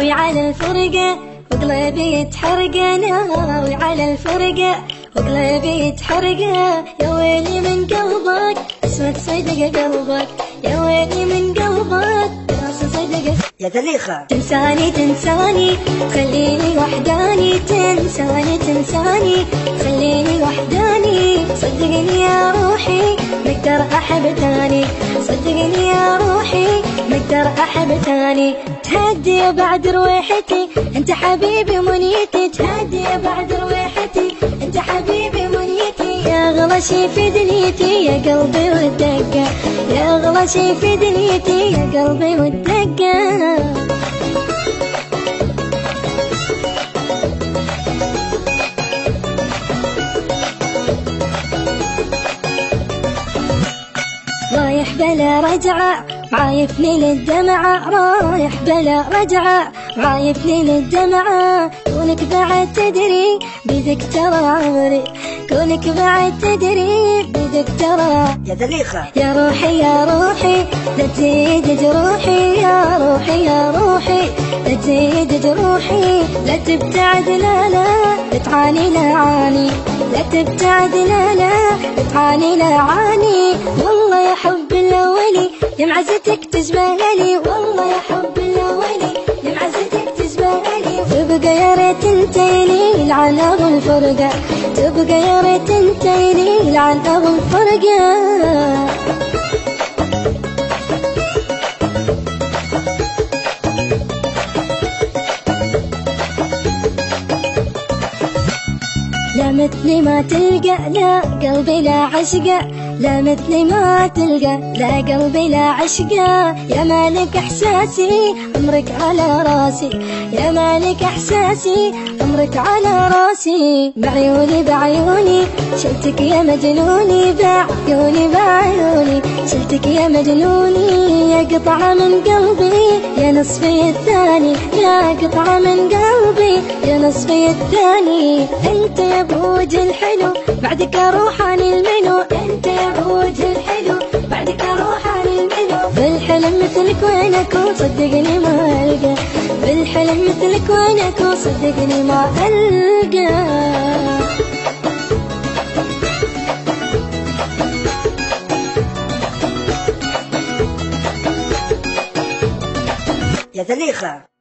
ناوي على الفرقة وقلبي يتحرق، ناوي على الفرقة وقلبي يتحرق. يا ويلي من قلبك اسود صدق قلبك، يا ويلي من قلبك صدق. يا زليخة تنساني تنساني تخليني وحداني، تنساني تنساني تخليني وحداني. صدقني يا روحي مقدر أحب ثاني، صدقني يا روحي مقدر أحب ثاني. تهدي بعد رويحتي انت حبيبي منيتي، تهدي بعد رويحتي انت حبيبي منيتي. يا أغلى شي في دنيتي يا قلبي والدقة، يا أغلى شي في دنيتي يا قلبي والدقة. رايح بلا رجعة عايفني للدمعة، رايح بلا رجعة عايفني للدمعة. كونك بعد تدري بيدك ترى عمري، كونك بعد تدري بيدك ترى. يا زليخة يا روحي يا روحي لا تزيد جروحي، يا روحي يا روحي لا تزيد جروحي. لا تبتعد لا لا لا تعاني لا عاني، لا تبتعد لا لا لا تعاني لا عاني. والله يا حب الأولي يا معزتك تشبهلي، والله يا حب الأولي يا معزتك تشبهلي. تبقى يا ريت انتيني لعن أبو الفرقة، تبقى يا ريت انتيني لعن أبو الفرقة. لا مثلي ما تلقى لا قلبي لا عشقه، لا مثلي ما تلقى لا قلبي لا عشقه. يا مالك احساسي عمرك على راسي، يا مالك احساسي عمرك على راسي. بعيوني بعيوني شلتك يا مجنوني، بعيوني بعيوني شلتك يا مجنوني. يا قطعة من قلبي يا نصفي الثاني، يا قطعة من قلبي يا نصفي الثاني. انت يا بوجه الحلو بعدك اروح عن المنو، انت يا بوجه الحلو بعدك اروح عن المنو. بالحلم مثلك وين اكون صدقني ما القى، بالحلم مثلك وين اكون صدقني ما القى. يا زليخة